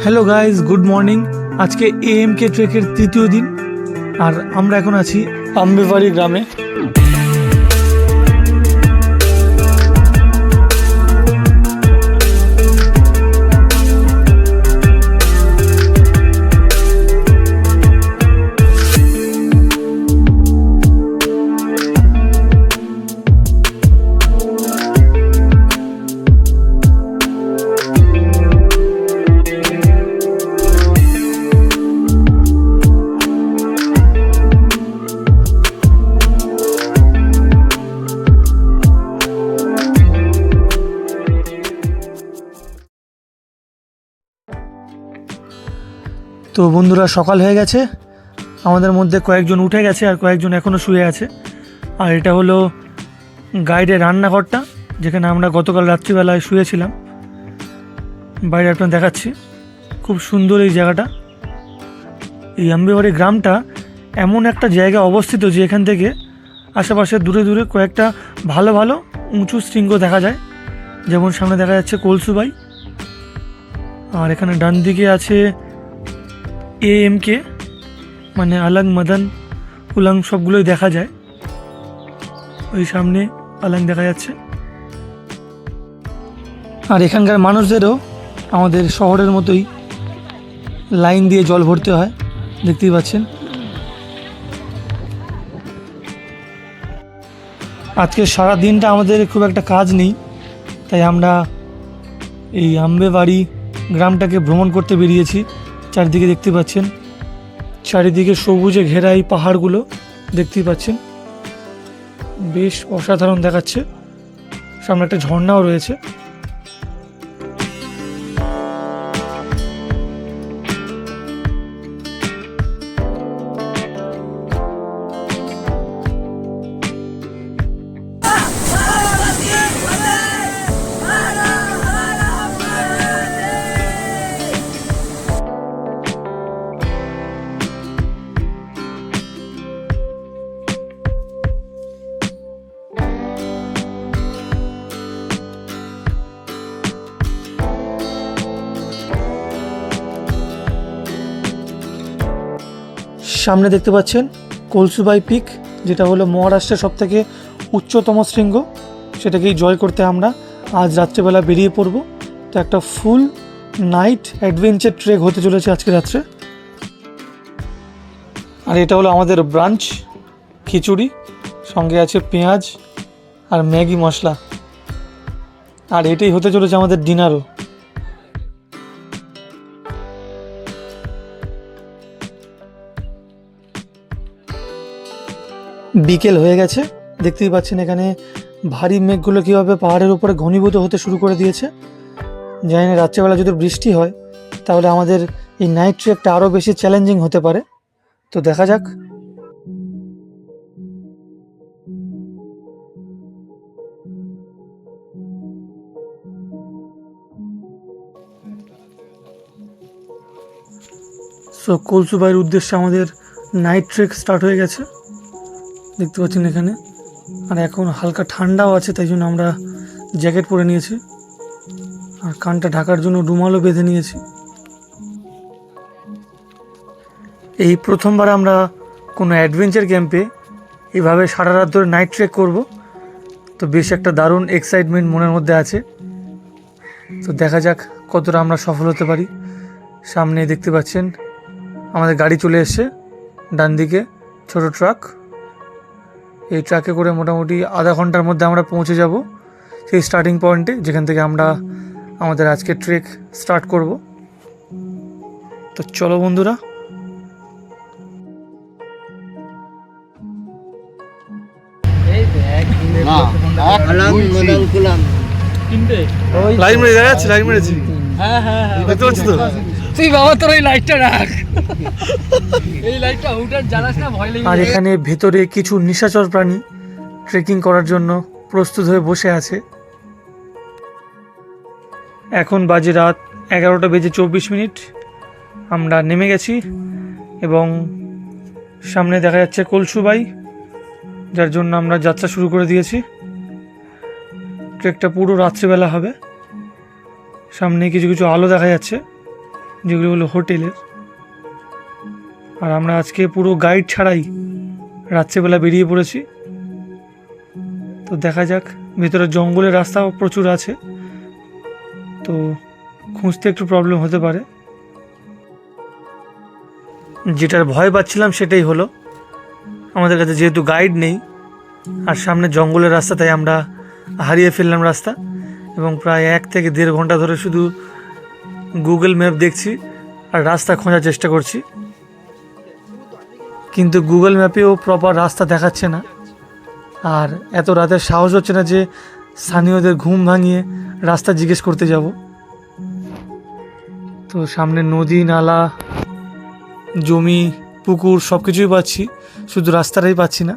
Hello guys, good morning. আজকে এএমকে ট্রেকের তৃতীয় দিন, আর আমরা এখন আছি আম্বেবাড়ি গ্রামে। তো বন্ধুরা, সকাল হয়ে গেছে। আমাদের মধ্যে কয়েকজন উঠে গেছে আর কয়েকজন এখনও শুয়ে আছে। আর এটা হলো গাইডের রান্নাঘরটা, যেখানে আমরা গতকাল রাত্রিবেলায় শুয়েছিলাম। বাইরে আপনার দেখাচ্ছি, খুব সুন্দর এই জায়গাটা। এই আম্বেবাড়ি গ্রামটা এমন একটা জায়গায় অবস্থিত যে এখান থেকে আশেপাশে দূরে দূরে কয়েকটা ভালো ভালো উঁচু শৃঙ্গ দেখা যায়। যেমন সামনে দেখা যাচ্ছে কলসুবাই, আর এখানে ডান দিকে আছে এএমকে, মানে আলাং, মদন, উলাং সবগুলোই দেখা যায়। ওই সামনে আলাং দেখা যাচ্ছে। আর এখানকার মানুষদেরও আমাদের শহরের মতোই লাইন দিয়ে জল ভরতে হয়, দেখতেই পাচ্ছেন। আজকে সারা দিনটা আমাদের খুব একটা কাজ নেই, তাই আমরা এই আম্বেবাড়ি গ্রামটাকে ভ্রমণ করতে বেরিয়েছি। চারিদিকে দেখতে পাচ্ছেন, চারিদিকে সবুজে ঘেরা এই পাহাড়গুলো দেখতেই পাচ্ছেন, বেশ অসাধারণ দেখাচ্ছে। সামনে একটা ঝর্ণাও রয়েছে। সামনে দেখতে পাচ্ছেন কলসুবাই পিক, যেটা হলো মহারাষ্ট্রের সবথেকে উচ্চতম শৃঙ্গ। সেটাকেই জয় করতে আমরা আজ রাত্রেবেলা বেরিয়ে পড়ব। তো একটা ফুল নাইট অ্যাডভেঞ্চার ট্রেক হতে চলেছে আজকে রাত্রে। আর এটা হলো আমাদের ব্রাঞ্চ খিচুড়ি, সঙ্গে আছে পেঁয়াজ আর ম্যাগি মশলা। আর এটাই হতে চলেছে আমাদের ডিনারও। বিকেল হয়ে গেছে, দেখতেই পাচ্ছেন এখানে ভারী মেঘগুলো কীভাবে পাহাড়ের উপরে ঘনীভূত হতে শুরু করে দিয়েছে। জানি না রাত্রেবেলা যদি বৃষ্টি হয় তাহলে আমাদের এই নাইট ট্রেকটা আরও বেশি চ্যালেঞ্জিং হতে পারে। তো দেখা যাক। সো কলসুবাইয়ের উদ্দেশ্যে আমাদের নাইট ট্রেক স্টার্ট হয়ে গেছে, দেখতে পাচ্ছেন এখানে। আর এখন হালকা ঠান্ডাও আছে, তাই জন্য আমরা জ্যাকেট পরে নিয়েছি, আর কানটা ঢাকার জন্য রুমালও বেঁধে নিয়েছি। এই প্রথমবার আমরা কোনো অ্যাডভেঞ্চার ক্যাম্পে এভাবে সারা রাত ধরে নাইট ট্রেক করব। তো বেশ একটা দারুণ এক্সাইটমেন্ট মনের মধ্যে আছে। তো দেখা যাক কতটা আমরা সফল হতে পারি। সামনে দেখতে পাচ্ছেন আমাদের গাড়ি চলে এসছে, ডান দিকে ছোট ট্রাক। এই ট্রাকে করে মোটামুটি আধা ঘন্টার মধ্যে আমরা পৌঁছে যাব সেই স্টার্টিং পয়েন্টে, যেখান থেকে আমরা আমাদের আজকের ট্রেক স্টার্ট করব। তো চলো বন্ধুরা। লাইন মেরে দেখা যাচ্ছে, লাইন মেরেছি, দেখতে পাচ্ছি তো। তুই বাবা তোর এই লাইটটা রাখ, এই লাইটটা হুটার জ্বালাস না, ভয় লাগে। আর এখানে ভেতরে কিছু নিশাচর প্রাণী ট্রেকিং করার জন্য প্রস্তুত হয়ে বসে আছে। এখন বাজে রাত 11:24। আমরা নেমে গেছি এবং সামনে দেখা যাচ্ছে কলসুবাই, যার জন্য আমরা যাত্রা শুরু করে দিয়েছি। ট্রেকটা পুরো রাত্রিবেলা হবে। সামনে কিছু কিছু আলো দেখা যাচ্ছে, যেগুলো হলো হোটেলের। আর আমরা আজকে পুরো গাইড ছাড়াই রাত্রিবেলা বেরিয়ে পড়েছি। তো দেখা যাক, ভেতরে জঙ্গলের রাস্তাও প্রচুর আছে, তো খুঁজতে একটু প্রবলেম হতে পারে। যেটার ভয় পাচ্ছিলাম সেটাই হলো, আমাদের কাছে যেহেতু গাইড নেই আর সামনে জঙ্গলের রাস্তা, তাই আমরা হারিয়ে ফেললাম রাস্তা এবং প্রায় 1 থেকে 1.5 ঘন্টা ধরে শুধু গুগল ম্যাপ দেখছি আর রাস্তা খোঁজার চেষ্টা করছি, কিন্তু গুগল ম্যাপেও প্রপার রাস্তা দেখাচ্ছে না। আর এত রাতের সাহস হচ্ছে না যে স্থানীয়দের ঘুম ভাঙিয়ে রাস্তা জিজ্ঞেস করতে যাব। তো সামনে নদী, নালা, জমি, পুকুর সব কিছুই পাচ্ছি, শুধু রাস্তাটাই পাচ্ছি না।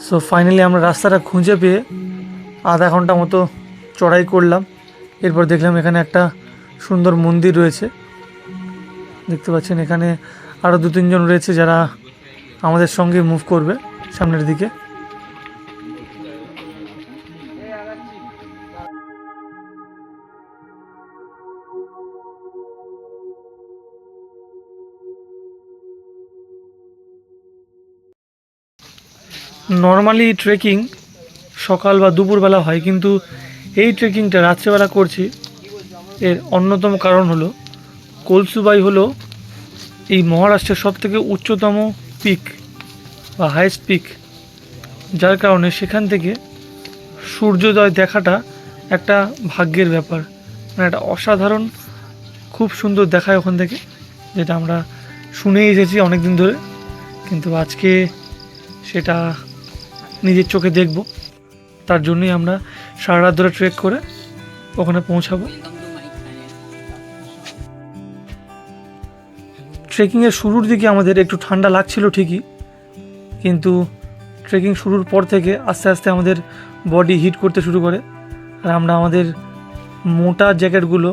সো ফাইনালি আমরা রাস্তাটা খুঁজে পেয়ে আধা ঘন্টা মতো চড়াই করলাম। এরপর দেখলাম এখানে একটা সুন্দর মন্দির রয়েছে, দেখতে পাচ্ছেন। এখানে আরও 2-3 জন রয়েছে যারা আমাদের সঙ্গে মুভ করবে সামনের দিকে। নর্মালি ট্রেকিং সকাল বা দুপুরবেলা হয়, কিন্তু এই ট্রেকিংটা রাত্রেবেলা করছি। এর অন্যতম কারণ হলো কলসুবাই হলো এই মহারাষ্ট্রের সবথেকে উচ্চতম পিক বা হাইস্ট পিক, যার কারণে সেখান থেকে সূর্যোদয় দেখাটা একটা ভাগ্যের ব্যাপার। মানে একটা অসাধারণ, খুব সুন্দর দেখায় ওখান থেকে, যেটা আমরা শুনেই এসেছি অনেক দিন ধরে, কিন্তু আজকে সেটা নিজের চোখে দেখব। তার জন্যই আমরা সারা রাত ধরে ট্রেক করে ওখানে পৌঁছাবো। ট্রেকিংয়ের শুরুর দিকে আমাদের একটু ঠান্ডা লাগছিল ঠিকই, কিন্তু ট্রেকিং শুরুর পর থেকে আস্তে আস্তে আমাদের বডি হিট করতে শুরু করে। আর আমরা আমাদের মোটা জ্যাকেটগুলো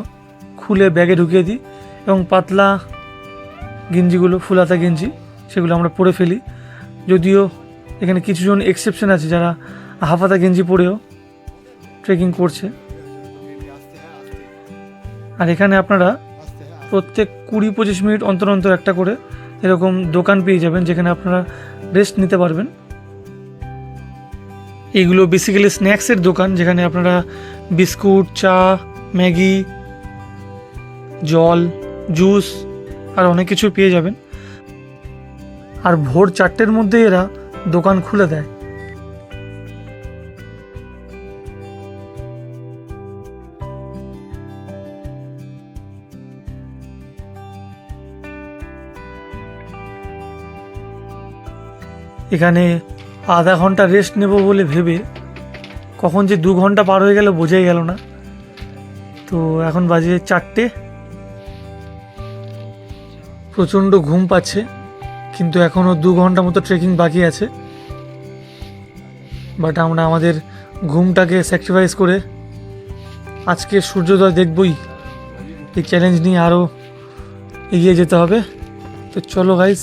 খুলে ব্যাগে ঢুকিয়ে দিই এবং পাতলা গেঞ্জিগুলো, ফুলাতা গেঞ্জি, সেগুলো আমরা পরে ফেলি। যদিও এখানে কিছুজন এক্সেপশন আছে যারা হাফাতা গেঞ্জি পরেও ট্রেকিং করছে। আর এখানে আপনারা প্রত্যেক 20-25 মিনিট অন্তর অন্তর একটা করে এরকম দোকান পেয়ে যাবেন, যেখানে আপনারা রেস্ট নিতে পারবেন। এইগুলো বেসিক্যালি স্ন্যাক্সের দোকান, যেখানে আপনারা বিস্কুট, চা, ম্যাগি, জল, জুস আর অনেক কিছু পেয়ে যাবেন। আর ভোর 4টের মধ্যে এরা দোকান খুলে দেয়। এখানে আধা ঘন্টা রেস্ট নেব বলে ভেবে কখন যে 2 ঘন্টা পার হয়ে গেল বোঝাই গেল না। তো এখন বাজে 4টে, প্রচণ্ড ঘুম পাচ্ছে, কিন্তু এখনও 2 ঘন্টা মতো ট্রেকিং বাকি আছে। বাট আমরা আমাদের ঘুমটাকে স্যাক্রিফাইস করে আজকে সূর্যোদয় দেখবই, এই চ্যালেঞ্জ নিয়ে আরও এগিয়ে যেতে হবে। তো চলো গাইস,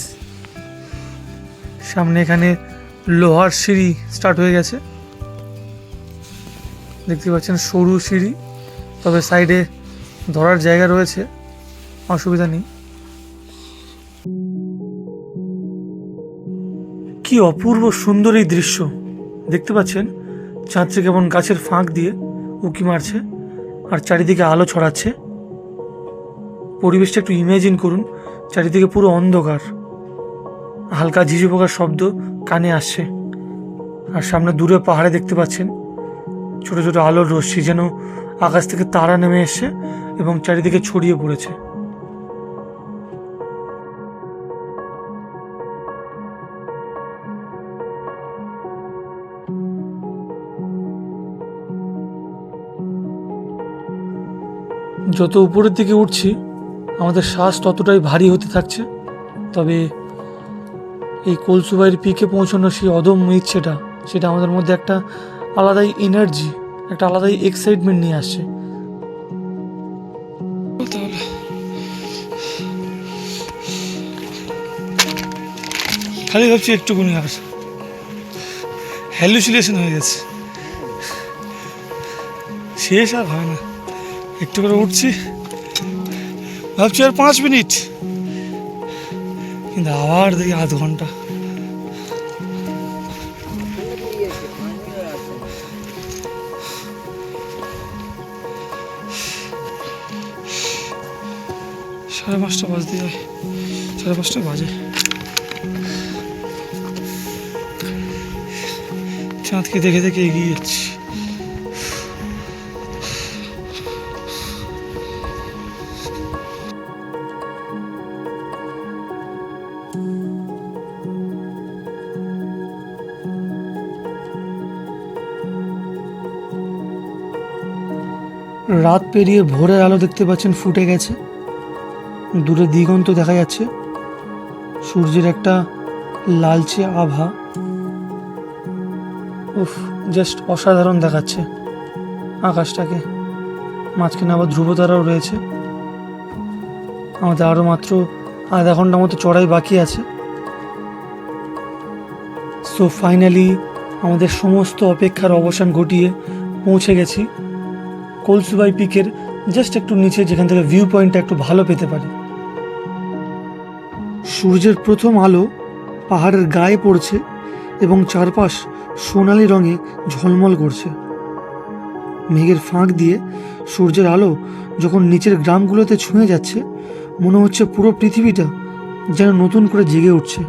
সামনে এখানে লোহার সিঁড়ি স্টার্ট হয়ে গেছে, দেখতে পাচ্ছেন, সরু সিঁড়ি, তবে সাইডে ধরার জায়গা রয়েছে, অসুবিধা নেই। কি অপূর্ব সুন্দর এই দৃশ্য, দেখতে পাচ্ছেন চাঁদছে কেমন গাছের ফাঁক দিয়ে উঁকি মারছে আর চারিদিকে আলো ছড়াচ্ছে। পরিবেশটা একটু ইমাজিন করুন, চারিদিকে পুরো অন্ধকার, হালকা ঝিঝি পোকার শব্দ কানে আসছে, আর সামনে দূরে পাহাড়ে দেখতে পাচ্ছেন ছোট ছোট আলোর রশ্মি, যেন আকাশ থেকে তারা নেমে এসছে এবং চারিদিকে ছড়িয়ে পড়েছে। যত উপরের দিকে উঠছি আমাদের শ্বাস ততটাই ভারী হতে থাকছে। তবে এই কলসুবাইয়ের পিকে পৌঁছানোর সেই অদম্য ইচ্ছেটা, সেটা আমাদের মধ্যে একটা আলাদাই এনার্জি, একটা আলাদাই এক্সাইটমেন্ট নিয়ে আসছে। খালি ভাবছি একটুকুনি আসে, হ্যালুসিনেশন হয়ে গেছে, শেষ আর হয় না। একটু করে উঠছি, ভাবছি আর 5 মিনিট, কিন্তু আবার দেখি আধ ঘন্টা। সাড়ে 5টা বাজতে যায়, 5:30 বাজে। চাঁদকে দেখে দেখে এগিয়ে যাচ্ছি। রাত পেরিয়ে ভোরের আলো দেখতে পাচ্ছেন ফুটে গেছে, দূরে দিগন্ত দেখা যাচ্ছে, সূর্যের একটা লালচে আভা। উফ, জাস্ট অসাধারণ দেখাচ্ছে আকাশটাকে। মাঝখানে আবার ধ্রুবতারাও রয়েছে। আমাদের আরও মাত্র আধা ঘন্টা মতো চড়াই বাকি আছে। সো ফাইনালি আমাদের সমস্ত অপেক্ষার অবসান ঘটিয়ে পৌঁছে গেছি কলসুবাই পিকের জাস্ট একটু নিচে, যেখান থেকে ভিউ পয়েন্টটা একটু ভালো পেতে পারি। সূর্যের প্রথম আলো পাহাড়ের গায়ে পড়ছে এবং চারপাশ সোনালি রঙে ঝলমল করছে। মেঘের ফাঁক দিয়ে সূর্যের আলো যখন নিচের গ্রামগুলোতে ছুঁয়ে যাচ্ছে, মনে হচ্ছে পুরো পৃথিবীটা যেন নতুন করে জেগে উঠছে।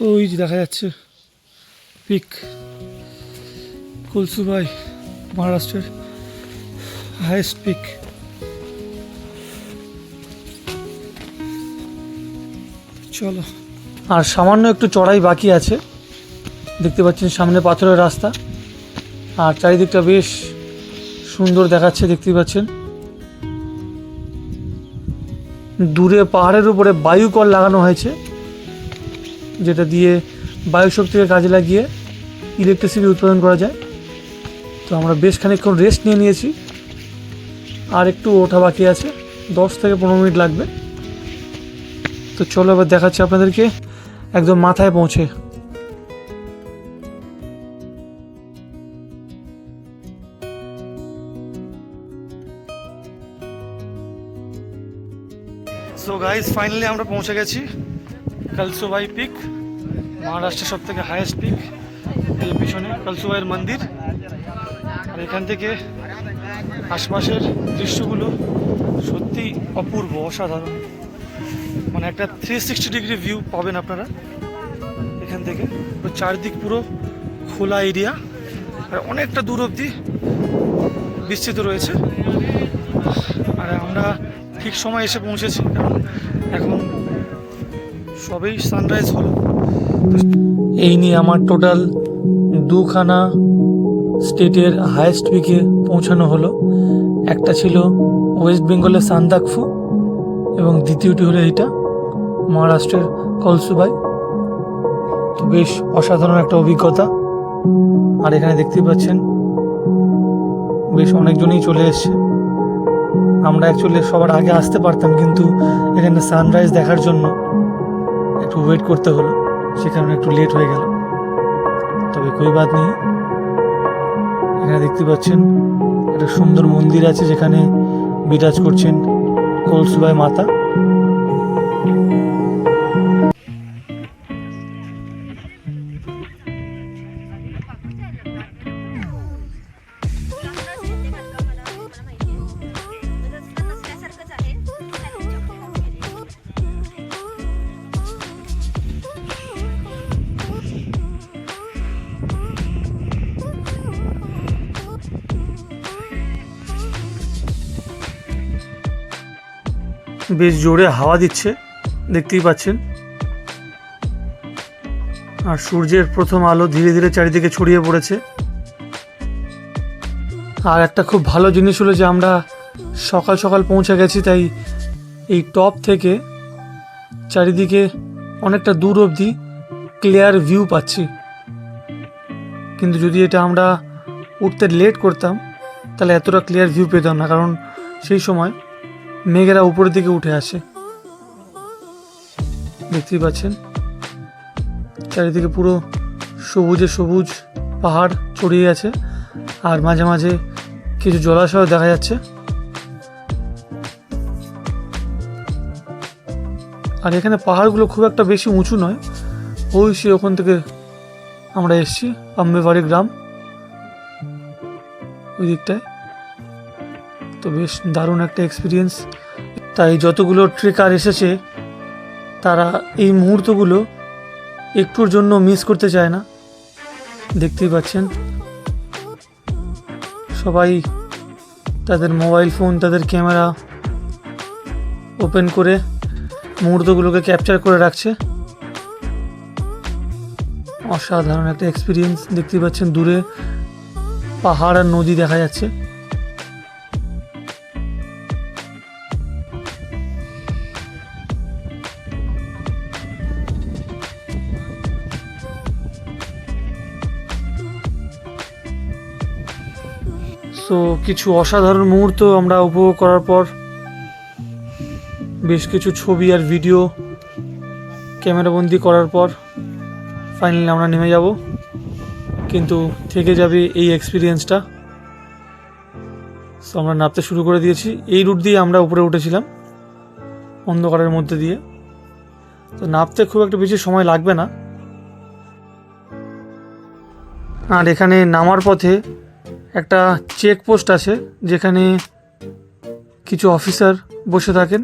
ওই যে দেখা যাচ্ছে পিক, কলসুবাই, মহারাষ্ট্রের হাইয়েস্ট পিক। চলো, আর সামান্য একটু চড়াই বাকি আছে। দেখতে পাচ্ছেন সামনে পাথরের রাস্তা, আর চারিদিকটা বেশ সুন্দর দেখাচ্ছে। দেখতে পাচ্ছেন দূরে পাহাড়ের উপরে বায়ুকল লাগানো হয়েছে, যেটা দিয়ে বায়ু শক্তিকে কাজে লাগিয়ে ইলেকট্রিসিটি উৎপাদন করা যায়। তো আমরা বেশ খানিকক্ষণ রেস্ট নিয়ে নিয়েছি, আর একটু ওঠা বাকি আছে, 10 থেকে 15 মিনিট লাগবে। তো চলো এবার দেখাচ্ছি আপনাদেরকে একদম মাথায় পৌঁছে। সো গাইস, ফাইনালি আমরা পৌঁছে গেছি কলসুবাই পিক, মহারাষ্ট্রের সব থেকে হাইয়েস্ট পিক। এই পিছনে কলসুবাইয়ের মন্দির, আর এখান থেকে আশপাশের দৃশ্যগুলো সত্যি অপূর্ব, অসাধারণ। মানে একটা 360 ডিগ্রি ভিউ পাবেন আপনারা এখান থেকে। চারদিক পুরো খোলা এরিয়া, আর অনেকটা দূর অবধি বিস্তৃত রয়েছে। আর আমরা ঠিক সময় এসে পৌঁছেছি, কারণ এখন সবেই সানরাইজ হলো। এই নিয়ে আমার টোটাল 2খানা স্টেটের হাইয়েস্ট পিকে পৌঁছানো হলো। একটা ছিল ওয়েস্ট বেঙ্গলের সান্দাকফু, এবং দ্বিতীয়টি হলো এইটা মহারাষ্ট্রের কলসুবাই। তো বেশ অসাধারণ একটা অভিজ্ঞতা। আর এখানে দেখতেই পাচ্ছেন বেশ অনেকজনই চলে এসছে। আমরা অ্যাকচুয়ালি সবার আগে আসতে পারতাম, কিন্তু এখানে সানরাইজ দেখার জন্য একটু ওয়েট করতে হলো, সে কারণে একটু লেট হয়ে গেল। তবে কোই বাত নেই। এখানে দেখতে পাচ্ছেন একটা সুন্দর মন্দির আছে, যেখানে বিরাজ করছেন কলসুবাই মাতা। বেশ জোরে হাওয়া দিচ্ছে, দেখতেই পাচ্ছেন। আর সূর্যের প্রথম আলো ধীরে ধীরে চারিদিকে ছড়িয়ে পড়েছে। আর একটা খুব ভালো জিনিস হলো যে আমরা সকাল সকাল পৌঁছে গেছি, তাই এই টপ থেকে চারিদিকে অনেকটা দূর অবধি ক্লিয়ার ভিউ পাচ্ছি। কিন্তু যদি এটা আমরা উঠতে লেট করতাম, তাহলে এতটা ক্লিয়ার ভিউ পেতাম না, কারণ সেই সময় মেঘেরা উপরের দিকে উঠে আসে। দেখতেই পাচ্ছেন চারিদিকে পুরো সবুজে সবুজ পাহাড় ছড়িয়ে আছে, আর মাঝে মাঝে কিছু জলাশয় দেখা যাচ্ছে। আর এখানে পাহাড়গুলো খুব একটা বেশি উঁচু নয়, ওই সে ওখান থেকে আমরা এসেছি আম্বেবাড়ি গ্রাম ওই দিকটায়। তো বেশ দারুণ একটা এক্সপিরিয়েন্স। তাই যতগুলো ট্রেকার এসেছে তারা এই মুহূর্তগুলো একটুর জন্য মিস করতে চায় না। দেখতেই পাচ্ছেন সবাই তাদের মোবাইল ফোন, তাদের ক্যামেরা ওপেন করে মুহূর্তগুলোকে ক্যাপচার করে রাখছে। অসাধারণ একটা এক্সপিরিয়েন্স। দেখতেই পাচ্ছেন দূরে পাহাড় আর নদী দেখা যাচ্ছে। সো কিছু অসাধারণ মুহূর্ত আমরা উপভোগ করার পর বেশ কিছু ছবি আর ভিডিও ক্যামেরাবন্দি করার পর ফাইনালি আমরা নেমে যাব, কিন্তু থেকে যাবে এই এক্সপিরিয়েন্সটা। সো আমরা নামতে শুরু করে দিয়েছি। এই রুট দিয়ে আমরা উপরে উঠেছিলাম অন্ধকারের মধ্যে দিয়ে, তো নামতে খুব একটা বেশি সময় লাগবে না। আর এখানে নামার পথে একটা চেকপোস্ট আছে যেখানে কিছু অফিসার বসে থাকেন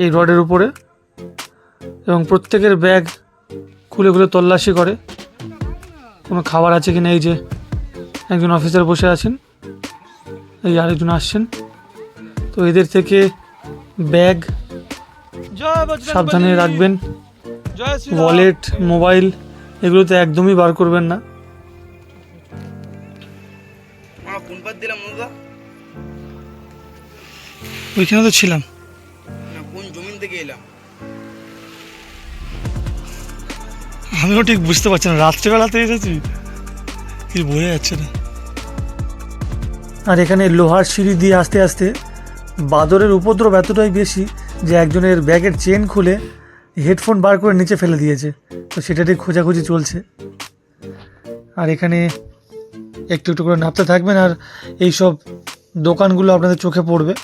এই রডের উপরে, এবং প্রত্যেকের ব্যাগ খুলে খুলে তল্লাশি করে কোনো খাবার আছে কিনা। এই যে একজন অফিসার বসে আছেন, এই আরেকজন আসছেন। তো এদের থেকে ব্যাগ সাবধানে রাখবেন, ওয়ালেট, মোবাইল এগুলোতে একদমই বার করবেন না। ওইখানে তো ছিলাম, কোন জমিন থেকে এলাম আমিও ঠিক বুঝতে পারছি না, রাত্রেবেলাতে এসেছি কি বোঝা যাচ্ছে না। আর এখানে লোহার সিঁড়ি দিয়ে আস্তে আস্তে বাদরের উপদ্রব এতটাই বেশি যে একজনের ব্যাগের চেন খুলে হেডফোন বার করে নিচে ফেলে দিয়েছে। তো সেটারই খোঁজাখুঁজি চলছে। আর এখানে একটু একটু করে নামতে থাকবেন, আর এইসব দোকানগুলো আপনাদের চোখে পড়বে।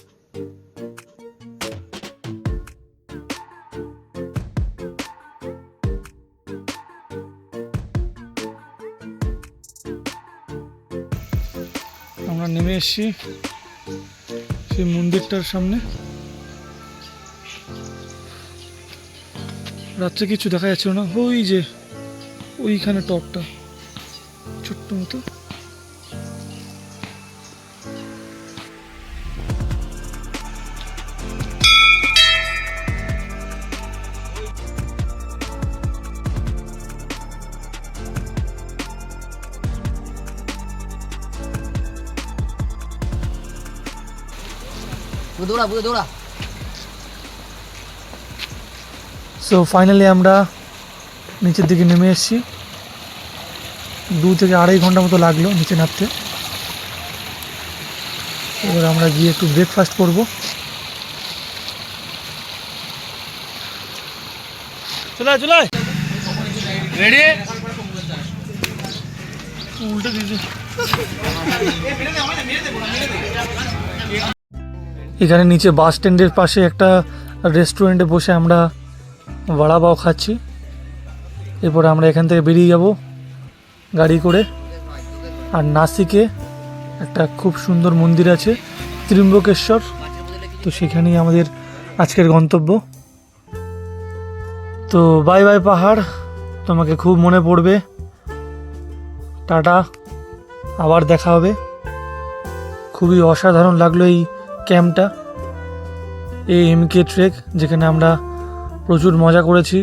আমরা নেমে এসেছি সেই মন্দিরটার সামনে। রাত্রে কিছু দেখা যাচ্ছিল না, ওই যে ওইখানে টপটা ছোট্ট মতো। দৌড়া সো ফাইনালি আমরা নিচের দিকে নেমে এসেছি। 2 থেকে 2.5 ঘন্টা মতো লাগলো নিচে নামতে। এবার আমরা গিয়ে একটু ব্রেকফাস্ট করবো। চলে রেডি উল্টে দিয়েছে। এখানে নিচে বাস স্ট্যান্ডের পাশে একটা রেস্টুরেন্টে বসে আমরা বড়া পাও খাচ্ছি। এরপরে আমরা এখান থেকে বেরিয়ে যাব গাড়ি করে। আর নাসিকে একটা খুব সুন্দর মন্দির আছে ত্রিম্বকেশ্বর, তো সেখানেই আমাদের আজকের গন্তব্য। তো বাই বাই পাহাড়, তোমাকে খুব মনে পড়বে। টাটা, আবার দেখা হবে। খুবই অসাধারণ লাগলো এই ক্যাম্পটা, এই MK ট্রেক, যেখানে আমরা প্রচুর মজা করেছি,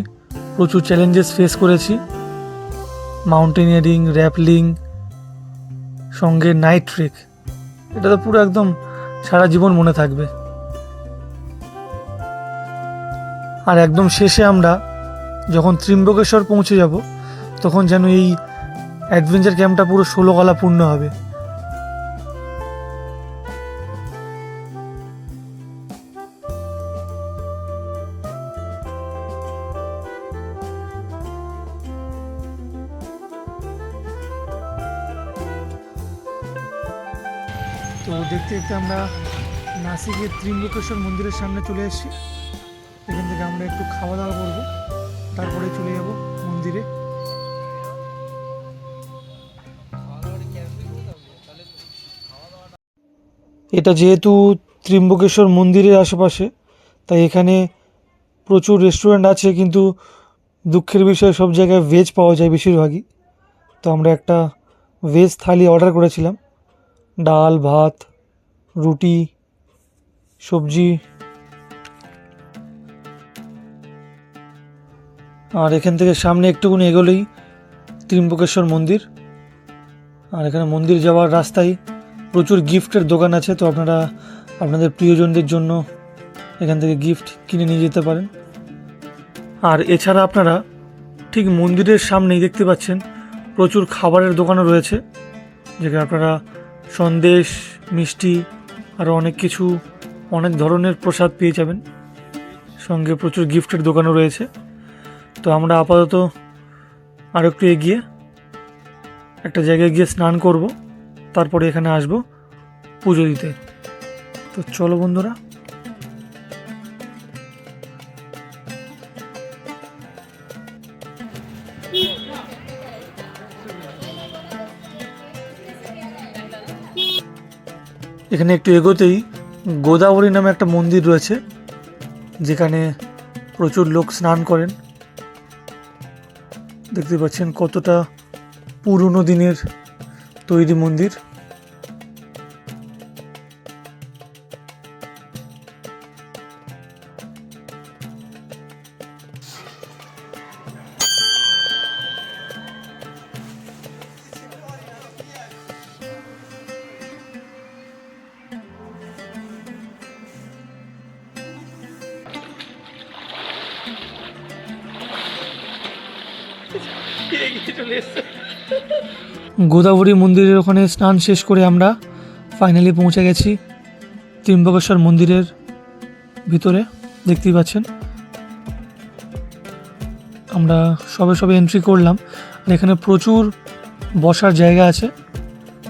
প্রচুর চ্যালেঞ্জেস ফেস করেছি। মাউন্টেনিয়ারিং, র্যাপলিং, সঙ্গে নাইট ট্রেক, এটা তো পুরো একদম সারা জীবন মনে থাকবে। আর একদম শেষে আমরা যখন ত্রিম্বকেশ্বর পৌঁছে যাব তখন যেন এই অ্যাডভেঞ্চার ক্যাম্পটা পুরো 16 গলা পূর্ণ হবে। তো দেখতে দেখতে আমরা নাসিকের ত্রিম্বকেশ্বর মন্দিরের সামনে চলে এসেছি। এখান থেকে আমরা একটু খাওয়া দাওয়া করবো, তারপরে চলে যাব মন্দিরে। এটা যেহেতু ত্রিম্বকেশ্বর মন্দিরের আশেপাশে, তাই এখানে প্রচুর রেস্টুরেন্ট আছে, কিন্তু দুঃখের বিষয় সব জায়গায় ভেজ পাওয়া যায় বেশিরভাগই। তো আমরা একটা ভেজ থালি অর্ডার করেছিলাম, ডাল, ভাত, রুটি, সবজি। আর এখান থেকে সামনে একটুকুনি এগোলেই ত্রিম্বকেশ্বর মন্দির। আর এখানে মন্দির যাওয়ার রাস্তায় প্রচুর গিফটের দোকান আছে, তো আপনারা আপনাদের প্রিয়জনদের জন্য এখান থেকে গিফট কিনে নিয়ে যেতে পারেন। আর এছাড়া আপনারা ঠিক মন্দিরের সামনেই দেখতে পাচ্ছেন প্রচুর খাবারের দোকানও রয়েছে, যেখানে আপনারা সন্দেশ, মিষ্টি আরও অনেক কিছু, অনেক ধরনের প্রসাদ পেয়ে যাবেন। সঙ্গে প্রচুর গিফটের দোকানও রয়েছে। তো আমরা আপাতত আর একটু এগিয়ে একটা জায়গায় গিয়ে স্নান করব, তারপরে এখানে আসব পুজো দিতে। তো চলো বন্ধুরা। এখানে একটু এগোতেই গোদাবরী নামে একটা মন্দির রয়েছে, যেখানে প্রচুর লোক স্নান করেন। দেখতে পাচ্ছেন কতটা পুরনো দিনের তৈরি মন্দির। গোদাবরী মন্দিরের ওখানে স্নান শেষ করে আমরা ফাইনালি পৌঁছে গেছি ত্রিম্বকেশ্বর মন্দিরের ভিতরে। দেখতেই পাচ্ছেন আমরা সবে এন্ট্রি করলাম। আর এখানে প্রচুর বসার জায়গা আছে,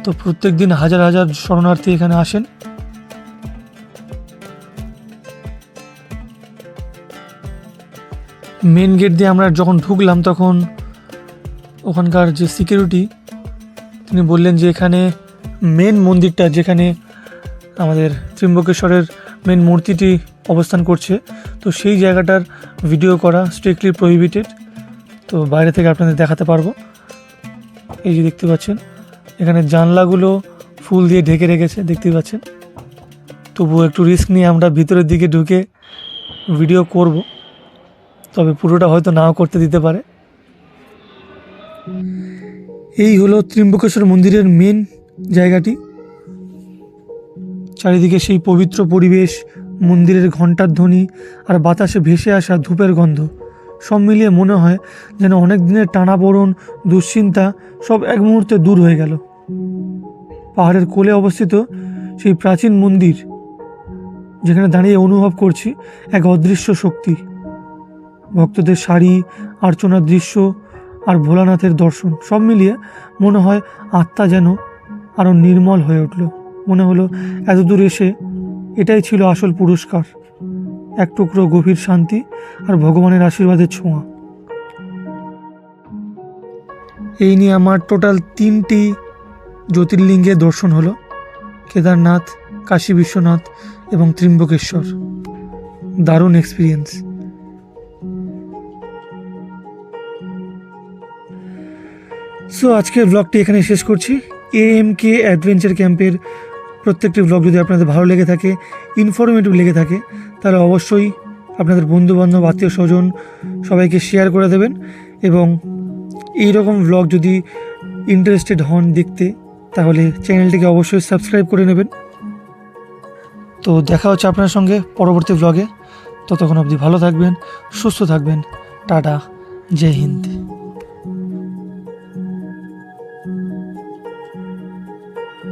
তো প্রত্যেক দিন হাজার হাজার শরণার্থী এখানে আসেন। মেন গেট দিয়ে আমরা যখন ঢুকলাম, তখন ওখানকার যে সিকিউরিটি, তিনি বললেন যে এখানে মেন মন্দিরটা, যেখানে আমাদের ত্রিম্বকেশ্বরের মেন মূর্তিটি অবস্থান করছে, তো সেই জায়গাটার ভিডিও করা স্ট্রিক্টলি প্রহিবিটেড। তো বাইরে থেকে আপনাদের দেখাতে পারবো। এই যে দেখতে পাচ্ছেন এখানে জানলাগুলো ফুল দিয়ে ঢেকে রেখেছে, দেখতেই পাচ্ছেন। তবুও একটু রিস্ক নিয়ে আমরা ভিতরের দিকে ঢুকে ভিডিও করব, তবে পুরোটা হয়তো নাও করতে দিতে পারে। এই হলো ত্রিম্বকেশ্বর মন্দিরের মেন জায়গাটি। চারিদিকে সেই পবিত্র পরিবেশ, মন্দিরের ঘণ্টার ধ্বনি আর বাতাসে ভেসে আসা ধূপের গন্ধ, সব মিলিয়ে মনে হয় যেন অনেক দিনের টানাপোড়েন, দুশ্চিন্তা সব এক মুহূর্তে দূর হয়ে গেল। পাহাড়ের কোলে অবস্থিত সেই প্রাচীন মন্দির, যেখানে দাঁড়িয়ে অনুভব করছি এক অদৃশ্য শক্তি। ভক্তদের সারি, আর্চনার দৃশ্য আর ভোলানাথের দর্শন, সব মিলিয়ে মনে হয় আত্মা যেন আরও নির্মল হয়ে উঠল। মনে হলো এতদূর এসে এটাই ছিল আসল পুরস্কার, এক টুকরো গভীর শান্তি আর ভগবানের আশীর্বাদের ছোঁয়া। এই নিয়ে আমার টোটাল 3টি জ্যোতির্লিঙ্গের দর্শন হলো, কেদারনাথ, কাশী বিশ্বনাথ এবং ত্রিম্বকেশ্বর। দারুণ এক্সপিরিয়েন্স। সো আজকের ব্লগটি এখানে শেষ করছি। AMK অ্যাডভেঞ্চার ক্যাম্পের প্রত্যেকটি ব্লগ যদি আপনাদের ভালো লেগে থাকে, ইনফরমেটিভ লেগে থাকে, তাহলে অবশ্যই আপনাদের বন্ধুবান্ধব, আত্মীয় স্বজন সবাইকে শেয়ার করে দেবেন। এবং এই রকম ব্লগ যদি ইন্টারেস্টেড হন দেখতে, তাহলে চ্যানেলটিকে অবশ্যই সাবস্ক্রাইব করে নেবেন। তো দেখা হচ্ছে আপনার সঙ্গে পরবর্তী ব্লগে। ততক্ষণ অবধি ভালো থাকবেন, সুস্থ থাকবেন। টাটা, জয় হিন্দ।